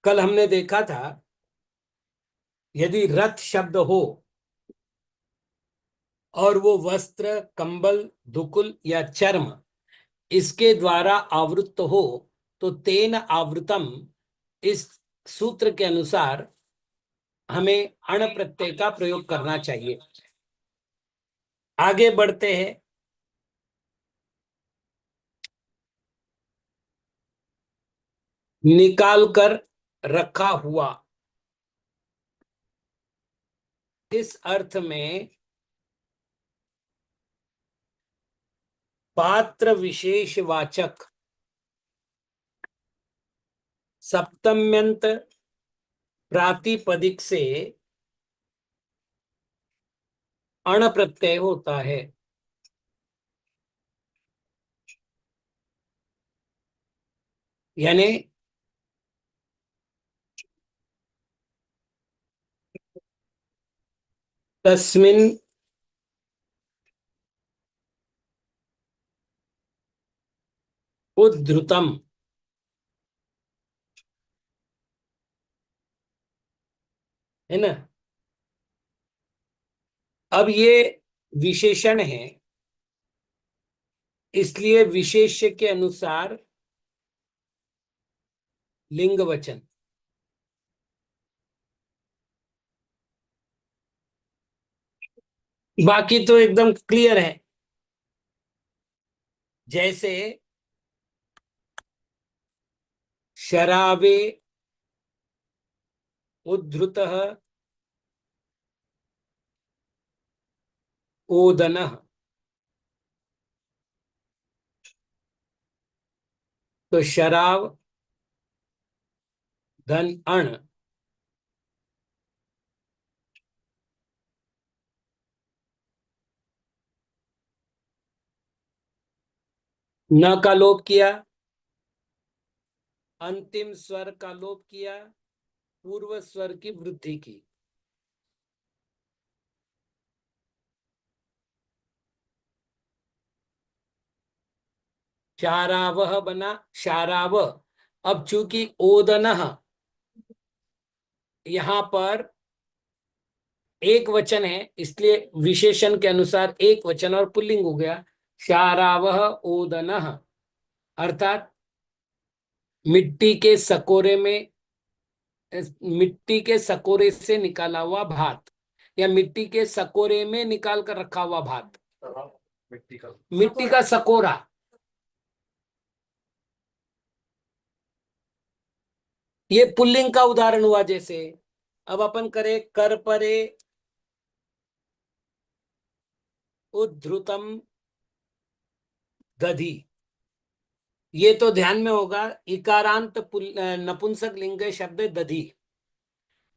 कल हमने देखा था यदि रथ शब्द हो और वो वस्त्र, कंबल, दुकुल या चर्म इसके द्वारा आवृत हो तो तेन आवृतम, इस सूत्र के अनुसार हमें अण प्रत्यय का प्रयोग करना चाहिए। आगे बढ़ते हैं। निकाल कर रखा हुआ, इस अर्थ में पात्र विशेष वाचक सप्तम्यंत प्रातिपदिक से अण प्रत्यय होता है। यानी तस्मिन उद्धृतम, है ना। अब ये विशेषण है, इसलिए विशेष्य के अनुसार लिंग वचन। बाकी तो एकदम क्लियर है। जैसे शरावे उद्धृतः ओदनः, तो शराव धन अण, न का लोप किया, अंतिम स्वर का लोप किया, पूर्व स्वर की वृद्धि की। शारावह बना शाराव। अब चूंकि ओदनः यहां पर एक वचन है, इसलिए विशेषण के अनुसार एक वचन और पुल्लिंग हो गया। शारावह ओदनः, अर्थात मिट्टी के सकोरे में, मिट्टी के सकोरे से निकाला हुआ भात, या मिट्टी के सकोरे में निकाल कर रखा हुआ भात। मिट्टी का सकोरा। ये पुल्लिंग का उदाहरण हुआ। जैसे अब अपन करें कर परे उद्धृतम दधि, ये तो ध्यान में होगा इकारांत नपुंसक लिंग शब्द दधि।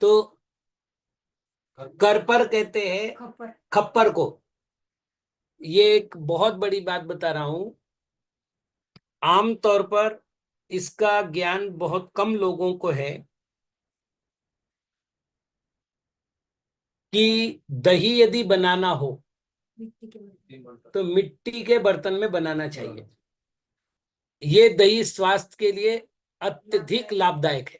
तो कर पर कहते हैं खप्पर को। ये एक बहुत बड़ी बात बता रहा हूं, आमतौर पर इसका ज्ञान बहुत कम लोगों को है कि दही यदि बनाना हो तो मिट्टी के बर्तन में बनाना चाहिए। ये दही स्वास्थ्य के लिए अत्यधिक लाभदायक है।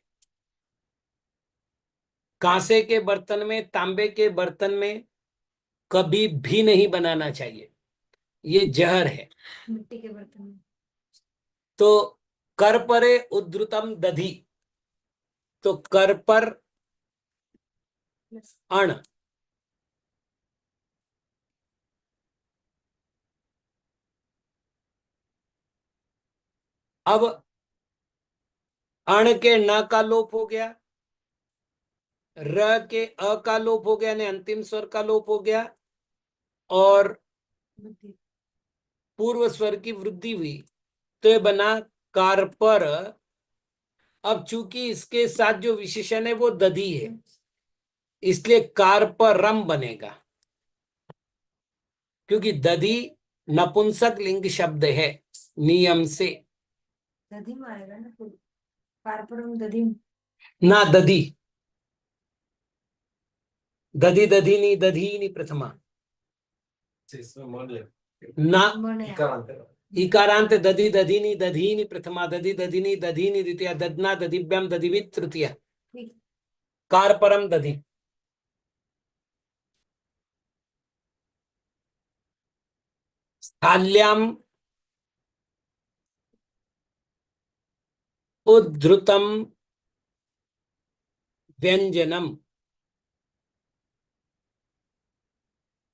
कांसे के बर्तन में, तांबे के बर्तन में कभी भी नहीं बनाना चाहिए, ये जहर है। मिट्टी के बर्तन में तो कर परे उद्धृतम दधि, तो कर पर अण, अब अण के न का लोप हो गया, र के अ का लोप हो गया, यानी अंतिम स्वर का लोप हो गया, और पूर्व स्वर की वृद्धि हुई, तो ये बना कारपर। अब चूंकि इसके साथ जो विशेषण है वो दधी है, इसलिए कारपरम बनेगा, क्योंकि दधी नपुंसक लिंग शब्द है नियम से। दधी मारेगा ना, कारपरम दधी ना, दधी दधी दधी नहीं प्रथमा ना, इकारांत दधि दधिनी दधीनि प्रथमा दधि दधिनी दधीनि द्वितीया दधना दधिभ्याम दधिवित तृतीया कार परम दधि। स्थाल्याम उद्धृतम व्यंजनम,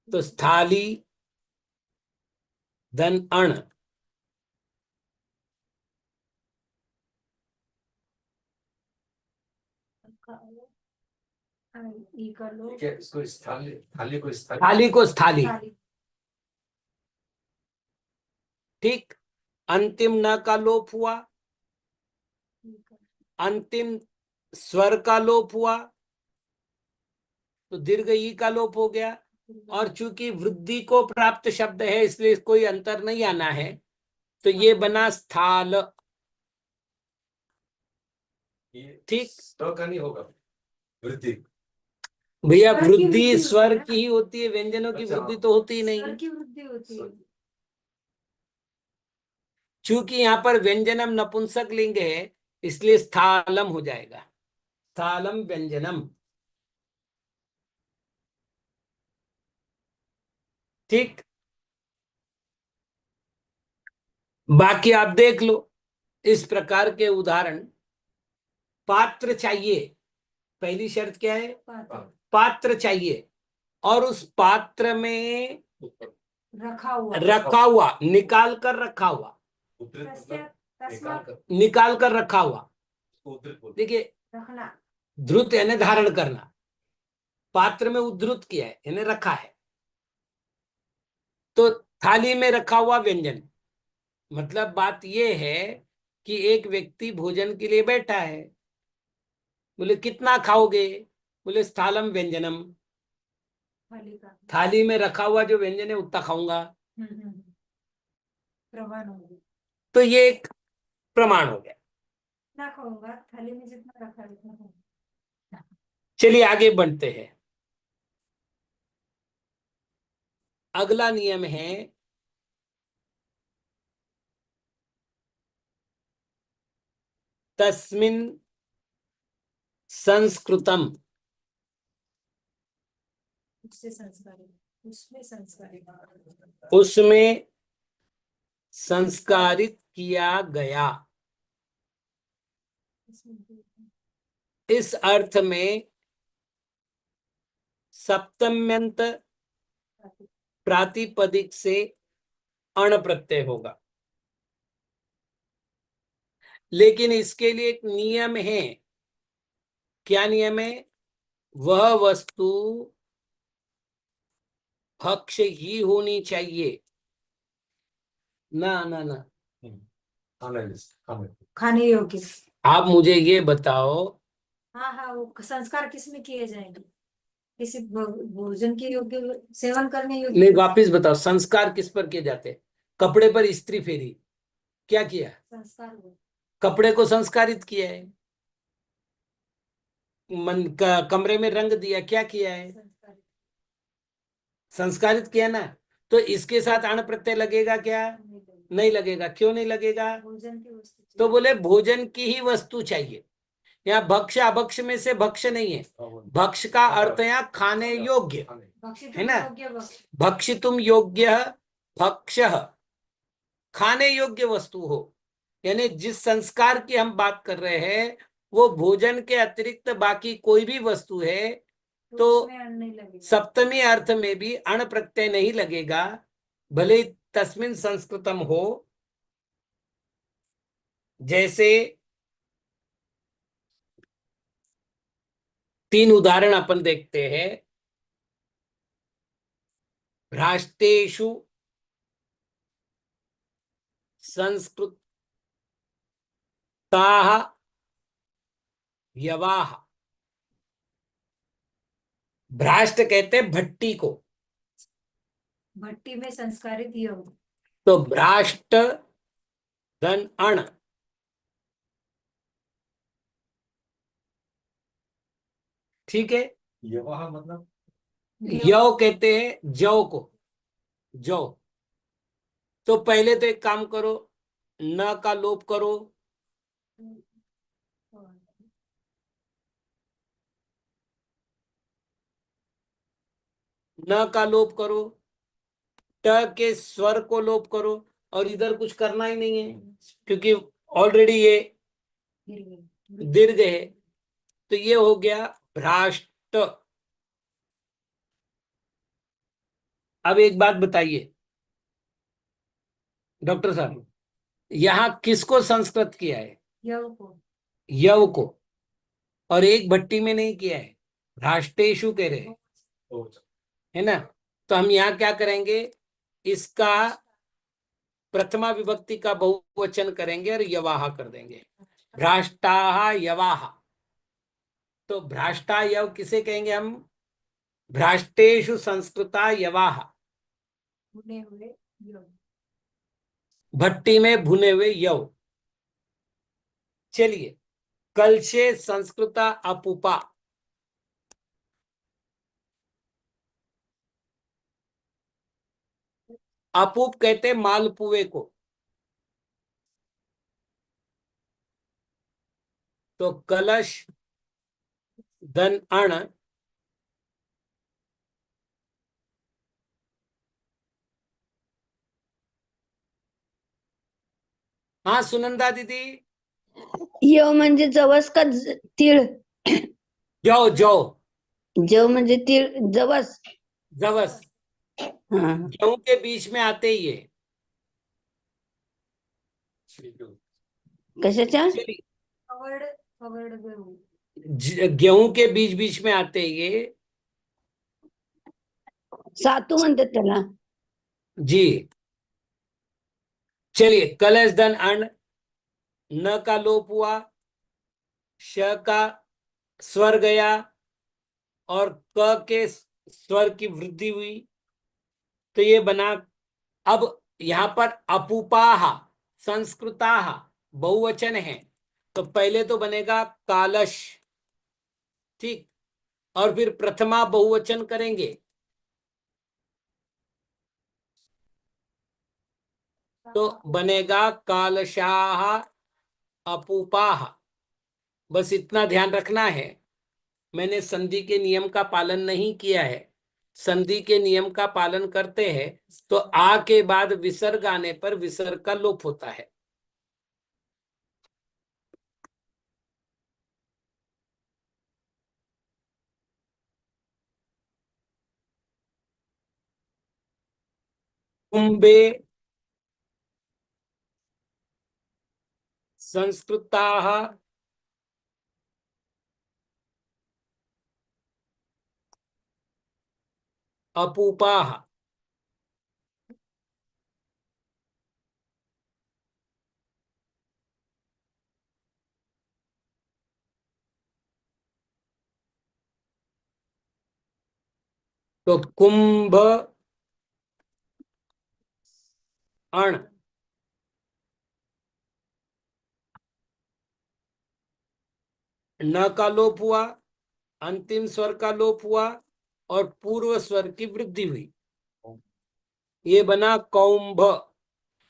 तो स्थाली धन अण, इसको स्थाली, थाली को स्थाली, थाली को स्थाली। ठीक। अंतिम न का लोप हुआ, अंतिम स्वर का लोप हुआ, तो दीर्घ ई का लोप हो गया। और चूंकि वृद्धि को प्राप्त शब्द है इसलिए कोई अंतर नहीं आना है, तो ये बना स्थाल। ठीक, तो का नहीं होगा वृद्धि। भैया वृद्धि स्वर की ही होती है, व्यंजनों की वृद्धि तो होती ही नहीं। स्वर की वृद्धि होती है। चूंकि यहाँ पर व्यंजनम नपुंसक लिंग है इसलिए स्थालम हो जाएगा, स्थालम व्यंजनम। ठीक, बाकी आप देख लो इस प्रकार के उदाहरण। पात्र चाहिए, पहली शर्त क्या है? पात्र चाहिए, और उस पात्र में रखा हुआ, निकाल कर रखा हुआ, निकाल कर रखा हुआ। देखिए, धृत यानी धारण करना, पात्र में उद्धृत किया है यानी रखा है। तो थाली में रखा हुआ व्यंजन, मतलब बात यह है कि एक व्यक्ति भोजन के लिए बैठा है। बोले कितना खाओगे? बोले स्थालम व्यंजनम, थाली में रखा हुआ जो व्यंजन है उतना खाऊंगा। प्रमाण हो गया। तो ये एक प्रमाण हो गया। ना खाऊंगा, थाली में जितना रखा है उतना खाऊंगा। चलिए आगे बढ़ते हैं। अगला नियम है तस्मिन संस्कृतम, उससे संस्कारी, उसमें संस्कारी, उसमें संस्कारित किया गया। इस अर्थ में सप्तम्यंत प्रातिपदिक से अण प्रत्यय होगा। लेकिन इसके लिए एक नियम है। क्या नियम है? वह वस्तु भक्ष्य ही होनी चाहिए। ना ना ना, खाने योग्य। आप मुझे ये बताओ, हाँ हाँ, वो संस्कार किस में किए जाएंगे? किसी भोजन के योग्य, सेवन करने योग्य? नहीं, वापिस बताओ, संस्कार किस पर किए जाते हैं? कपड़े पर इस्त्री फेरी, क्या किया? संस्कार हुआ। कपड़े को संस्कारित किया है। मन का कमरे में रंग दिया, क्या किया है? संस्कारित किया ना। तो इसके साथ अण प्रत्यय लगेगा क्या? नहीं लगेगा। क्यों नहीं लगेगा? भोजन की वस्तु। तो बोले भोजन की ही वस्तु चाहिए। यहाँ भक्ष्य अभक्ष में से भक्ष्य नहीं है। भक्ष्य का अर्थ यहाँ खाने योग्य है ना। भक्षितुम योग्य भक्ष्य, खाने योग्य वस्तु हो। यानी जिस संस्कार की हम बात कर रहे हैं वो भोजन के अतिरिक्त बाकी कोई भी वस्तु है तो सप्तमी अर्थ में भी अण प्रत्यय नहीं लगेगा, भले ही तस्मिन संस्कृतम हो। जैसे तीन उदाहरण अपन देखते हैं। भ्राष्टेषु संस्कृताः यवाः। भ्राष्ट कहते हैं भट्टी को, भट्टी में संस्कारित योग। तो भ्राष्ट धन अण, ठीक है। यवाह मतलब यव कहते हैं जौ को, जौ। तो पहले तो एक काम करो, न का लोप करो, न का लोप करो, ट के स्वर को लोप करो, और इधर कुछ करना ही नहीं है क्योंकि ऑलरेडी ये दीर्घ है। तो ये हो गया भ्राष्ट। अब एक बात बताइए डॉक्टर साहब, यहां किसको संस्कृत किया है? यव को। यव को, और एक भट्टी में नहीं किया है, भ्राष्टेशु कह रहे हैं, है ना? तो हम यहाँ क्या करेंगे, इसका प्रथमा विभक्ति का बहुवचन करेंगे और यवाह कर देंगे, भ्राष्टाह यवाह। तो भ्राष्टा यव किसे कहेंगे हम? भ्राष्टेशु संस्कृता यवाह, भुने हुए यव। भट्टी में भुने हुए यव। चलिए, कलशे संस्कृता अपूपा, अपूप कहते हैं मालपुए को। तो कलश धन अण, हाँ सुनंदा दीदी, यव म्हणजे जवस का तीळ? जौ जौ, जव म्हणजे तीळ, जवस. जवस, हा. गेहूं के बीच में आते ही है। कशाच्या? चलिए, फवर्ड फवर्ड गहू। गेहूं के बीच बीच में आते ही ये। सातू म्हणतात त्याला. जी, चलिए, कलश धन अण, न का लोप हुआ, श का स्वर गया, और क के स्वर की वृद्धि हुई, तो ये बना। अब यहां पर अपूपाह संस्कृताह बहुवचन है, तो पहले तो बनेगा कालश, ठीक, और फिर प्रथमा बहुवचन करेंगे तो बनेगा कालशाह अपूपाह। बस इतना ध्यान रखना है, मैंने संधि के नियम का पालन नहीं किया है। संधि के नियम का पालन करते हैं तो आ के बाद विसर्ग आने पर विसर्ग का लोप होता है। कुंभे संस्कृताः अपूपाः, तो कुंभ अण, न का लोप हुआ, अंतिम स्वर का लोप हुआ, और पूर्व स्वर की वृद्धि हुई, ये बना कौंभ।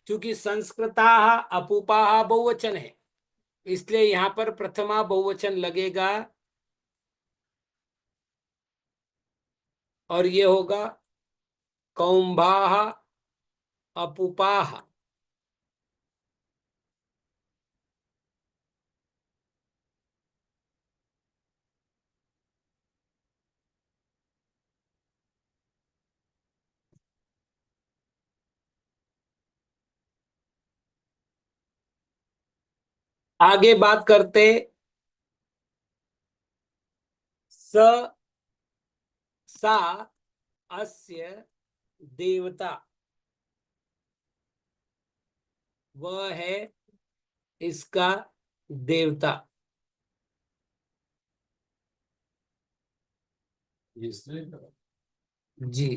क्योंकि संस्कृताः अपूपाः बहुवचन है, इसलिए यहां पर प्रथमा बहुवचन लगेगा, और ये होगा कौंभाः अपूपाः। आगे बात करते, स सा अस्य देवता, वह है इसका देवता। जी,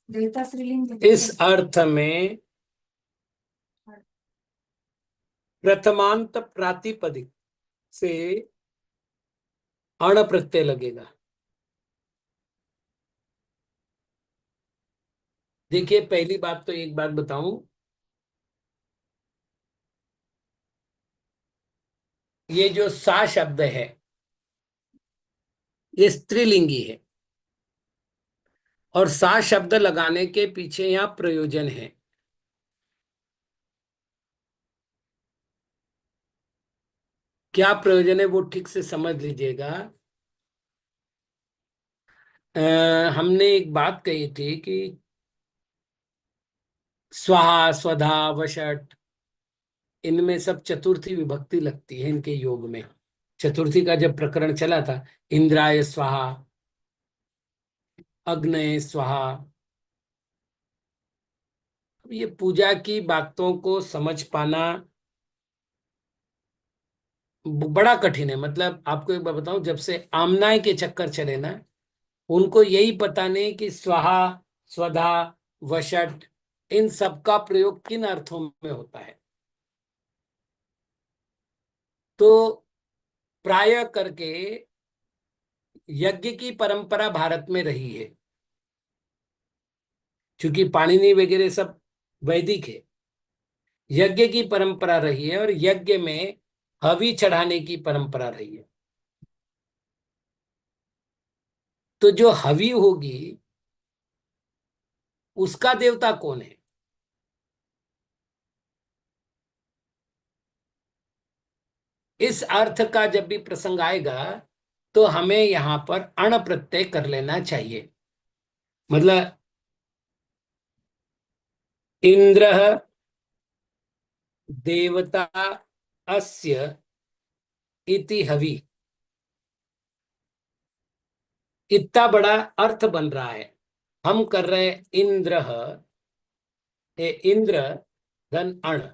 देवता स्त्रीलिंग। इस अर्थ में प्रथमांत प्रातिपदिक से अण प्रत्यय लगेगा। देखिए, पहली बात तो एक बात बताऊं, ये जो सा शब्द है ये स्त्रीलिंगी है, और सा शब्द लगाने के पीछे यहाँ प्रयोजन है। क्या प्रयोजन है वो ठीक से समझ लीजिएगा। हमने एक बात कही थी कि स्वाहा स्वधा वषट, इनमें सब चतुर्थी विभक्ति लगती है इनके योग में। चतुर्थी का जब प्रकरण चला था, इंद्राय स्वाहा, अग्नये स्वाहा। ये पूजा की बातों को समझ पाना बड़ा कठिन है। मतलब आपको एक बात बताऊं, जब से आमनाय के चक्कर चले ना, उनको यही पता नहीं कि स्वाहा स्वधा वषट इन सब का प्रयोग किन अर्थों में होता है। तो प्राय करके यज्ञ की परंपरा भारत में रही है, क्योंकि पाणिनि वगैरह सब वैदिक है। यज्ञ की परंपरा रही है, और यज्ञ में हवि चढ़ाने की परंपरा रही है। तो जो हवि होगी उसका देवता कौन है? इस अर्थ का जब भी प्रसंग आएगा तो हमें यहां पर अण प्रत्यय कर लेना चाहिए। मतलब इंद्र देवता अस्य इति हवि, इतना बड़ा अर्थ बन रहा है। हम कर रहे इंद्र, ए इंद्र धन अण।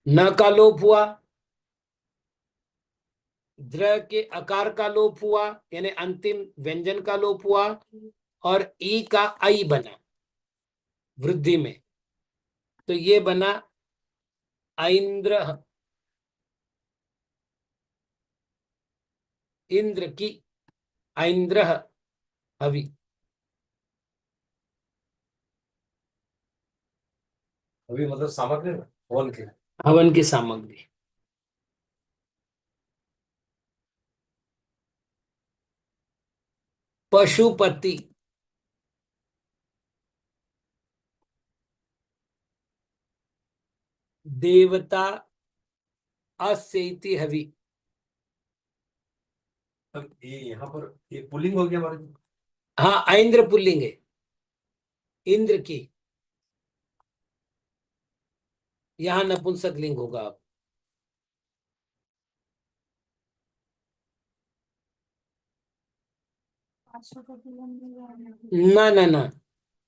न का लोप हुआ, द्र के अकार का लोप हुआ, यानी अंतिम व्यंजन का लोप हुआ, और ई का आई बना वृद्धि में। तो ये बना ऐन्द्र, इंद्र की, ऐन्द्र हवि। अभी मतलब सामग्री ना हवन के। हवन की सामग्री। पशुपति, देवता अस्येति हवि। अब ये यहाँ पर ये पुलिंग हो गया हमारे। हाँ, ऐन्द्र पुल्लिंग है, इंद्र की। यहां नपुंसक लिंग होगा। अब ना ना ना,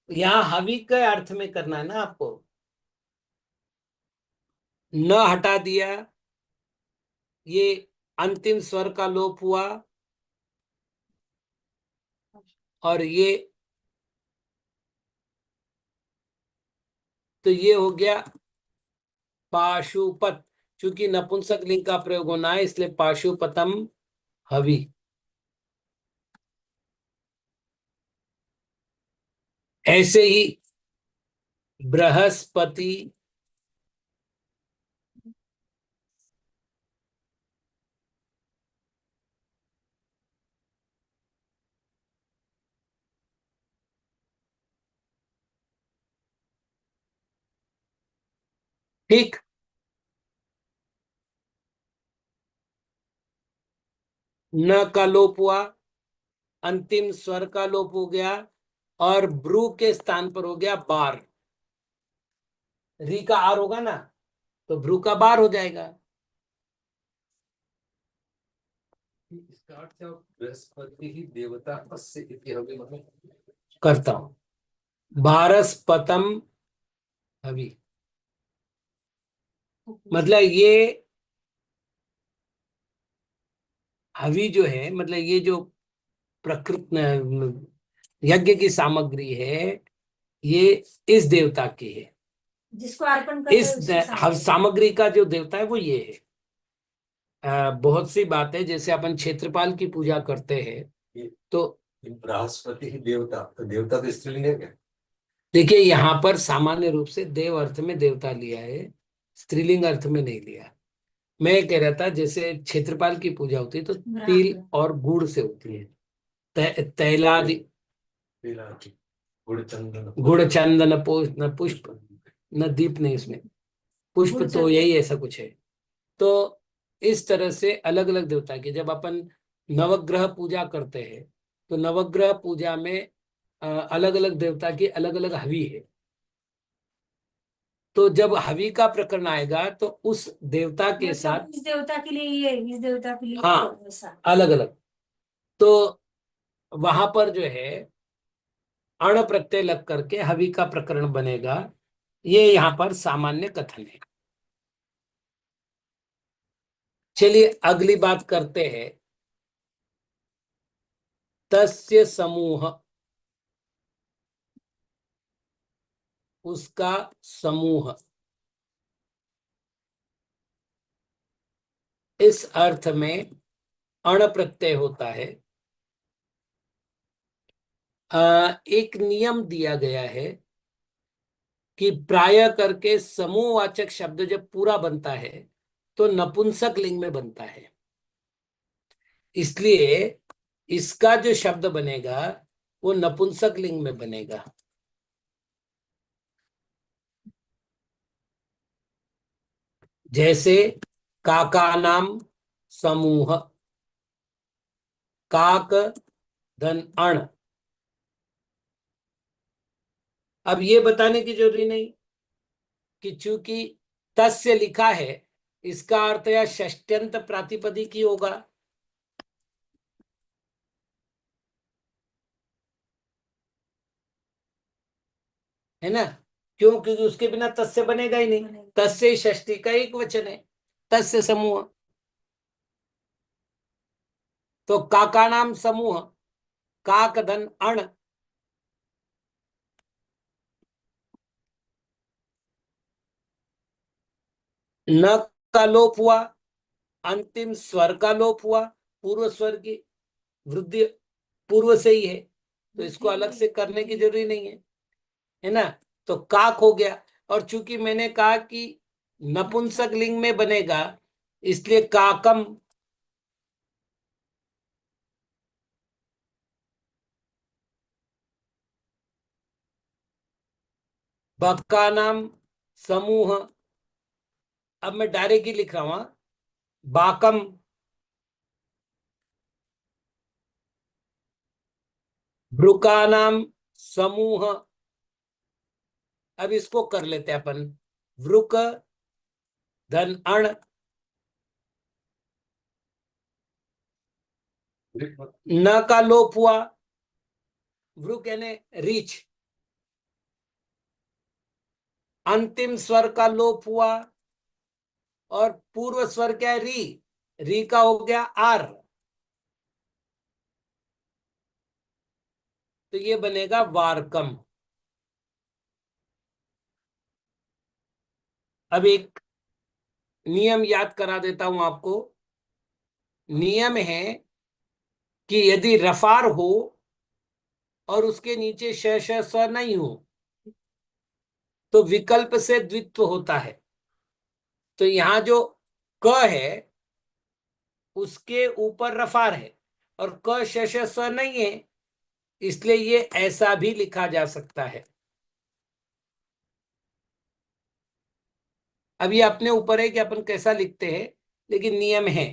यहाँ हवि के अर्थ में करना है ना आपको। न हटा दिया, ये अंतिम स्वर का लोप हुआ, और ये तो ये हो गया पाशुपत। चूंकि नपुंसक लिंग का प्रयोग होना है, इसलिए पाशुपतम हवि। ऐसे ही बृहस्पति, ठीक। न का लोप हुआ, अंतिम स्वर का लोप हो गया, और ब्रू के स्थान पर हो गया बार। री का आर होगा ना, तो भ्रू का बार हो जाएगा। इसका अर्थ है बृहस्पति ही देवता अस्य इति हवि, मतलब करता हूं भारस्पतम हवि। मतलब ये हवि जो है, मतलब ये जो प्रकृत यज्ञ की सामग्री है, ये इस देवता की है। जिसको अर्पण करते इस हैं उसकी सामग्री। सामग्री का जो देवता है वो ये है। बहुत सी बात है, जैसे अपन क्षेत्रपाल की पूजा करते हैं, ये तो ये बृहस्पति ही देवता, तो देवता तो स्त्रीलिंग है क्या? देखिए यहाँ पर सामान्य रूप से देव अर्थ में देवता लिया है, स्त्रीलिंग अर्थ में नहीं लिया। मैं ये कह रहा था जैसे क्षेत्रपाल की पूजा होती है तो तिल और गुड़ से होती है। तैलादि गुड़ चंदन गुड़ चंदन न पुष्प न दीप, नहीं उसमें पुष्प, गुड़ तो चंदन। यही ऐसा कुछ है। तो इस तरह से अलग अलग देवता की जब अपन नवग्रह पूजा करते हैं तो नवग्रह पूजा में अलग अलग देवता की अलग अलग हवि है। तो जब हवि का प्रकरण आएगा तो उस देवता के साथ मतलब इस देवता के लिए ये, इस देवता के लिए हाँ ऐसा। अलग अलग, तो वहां पर जो है अण प्रत्यय लग करके हवि का प्रकरण बनेगा। ये यहाँ पर सामान्य कथन है। चलिए अगली बात करते हैं। तस्य समूह, उसका समूह, इस अर्थ में अण प्रत्यय होता है। एक नियम दिया गया है कि प्राय करके समूहवाचक शब्द जब पूरा बनता है तो नपुंसक लिंग में बनता है। इसलिए इसका जो शब्द बनेगा वो नपुंसक लिंग में बनेगा। जैसे काका नाम समूह, काक धन अण। अब ये बताने की जरूरी नहीं कि चूंकि तस्य लिखा है इसका अर्थ या षष्ट्यंत प्रातिपदिक ही होगा, है ना। क्यों? क्योंकि उसके बिना तस्य बनेगा ही नहीं। तस्य षष्ठी का एक वचन है, तस्य समूह। तो काका नाम समूह, काक धन अण। न का लोप हुआ, अंतिम स्वर का लोप हुआ, पूर्व स्वर की वृद्धि पूर्व से ही है, तो इसको अलग से करने की जरूरी नहीं है ना। तो काक हो गया। और चूंकि मैंने कहा कि नपुंसक लिंग में बनेगा इसलिए काकम, बक्का नाम समूह। अब मैं डायरेक्ट ही लिख रहा हूं, बाकम, ब्रुका नाम समूह। अब इसको कर लेते हैं अपन, वृक धन अण। न का लोप हुआ, वृक यानी रीच। अंतिम स्वर का लोप हुआ और पूर्व स्वर क्या है? री। री का हो गया आर, तो ये बनेगा वारकम। अब एक नियम याद करा देता हूं आपको। नियम है कि यदि रफार हो और उसके नीचे श श स नहीं हो तो विकल्प से द्वित्व होता है। तो यहां जो क है उसके ऊपर रफार है और क श श स नहीं है, इसलिए ये ऐसा भी लिखा जा सकता है। अब ये अपने ऊपर है कि अपन कैसा लिखते हैं, लेकिन नियम है।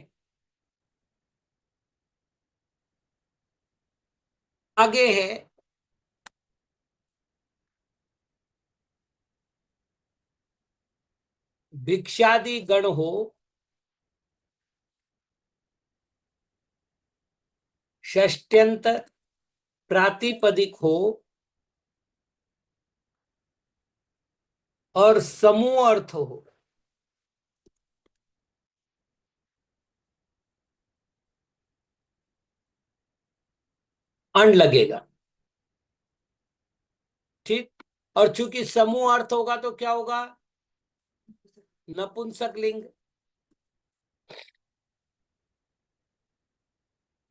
आगे है भिक्षादि गण हो, षष्ट्यंत प्रातिपदिक हो और समूह अर्थ हो, अण लगेगा। ठीक। और चूंकि समूह अर्थ होगा तो क्या होगा? नपुंसक लिंग।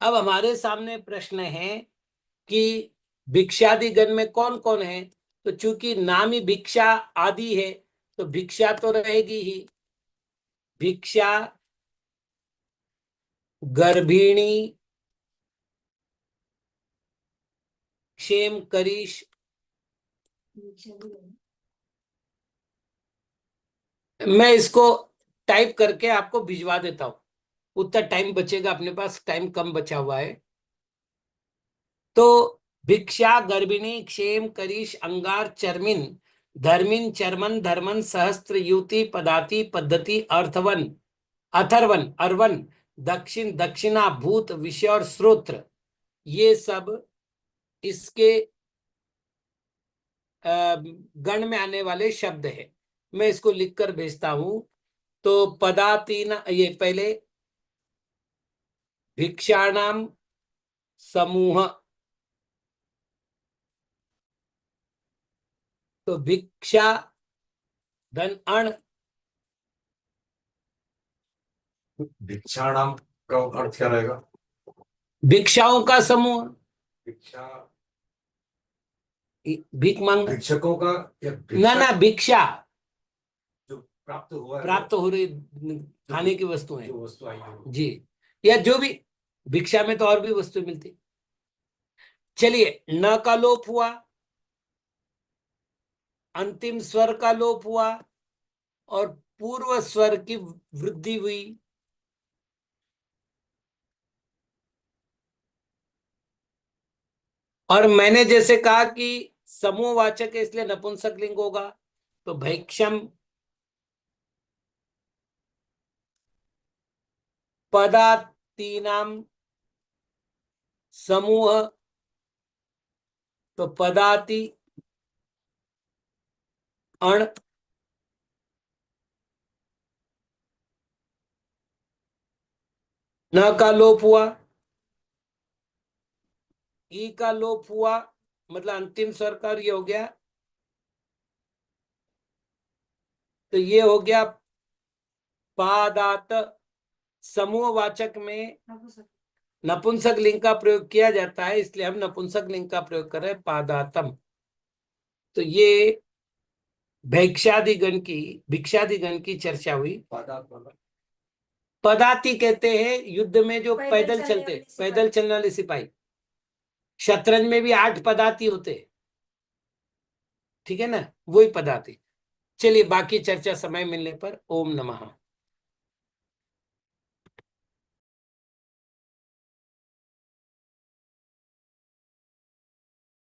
अब हमारे सामने प्रश्न है कि भिक्षादि गण में कौन कौन है, तो चूंकि नाम ही भिक्षा आदि है तो भिक्षा तो रहेगी ही। भिक्षा, गर्भिणी, क्षेम करीश। मैं इसको टाइप करके आपको भिजवा देता हूं, उतना टाइम बचेगा, अपने पास टाइम कम बचा हुआ है। तो भिक्षा, गर्भिणी, क्षेम करीश, अंगार, चर्मिन, धर्मिन, चर्मन, धर्मन, सहस्त्र, युति, पदाति, पद्धति, अर्थवन, अथर्वन, अर्वन, दक्षिण, दक्षिणा, भूत, विषय और श्रोत्र, ये सब इसके गण में आने वाले शब्द है। मैं इसको लिखकर भेजता हूं। तो पदातीन, ये पहले भिक्षाणाम समूह, तो भिक्षा धन अण, भिक्षाणाम का अर्थ क्या रहेगा? भिक्षाओं का समूह, भिक्षा भीख मांग, भिक्षकों का या ना भिक्षा ना भिक्षा जो प्राप्त हुआ है, प्राप्त हो रही खाने की वस्तुएं जो वस्तु आई है। जी, या जो भी, भिक्षा में तो और भी वस्तु मिलती। चलिए, न का लोप हुआ, अंतिम स्वर का लोप हुआ और पूर्व स्वर की वृद्धि हुई। और मैंने जैसे कहा कि समूहवाचक है इसलिए नपुंसक लिंग होगा, तो भैक्षम, पदातीनाम समूह, तो पदाति अण, न का लोप हुआ, ई का लोप हुआ, मतलब अंतिम स्वर का ये हो गया, तो ये हो गया पादात। समूहवाचक में नपुंसक लिंग का प्रयोग किया जाता है इसलिए हम नपुंसक लिंग का प्रयोग कर रहे हैं, पादातम। तो ये भिक्षादिगण की चर्चा हुई। पदाति कहते हैं युद्ध में जो पैदल चलते, पैदल चलने वाले सिपाही। शतरंज में भी 8 पदाति होते, ठीक है ना, वही पदाति। चलिए बाकी चर्चा समय मिलने पर। ओम नमः।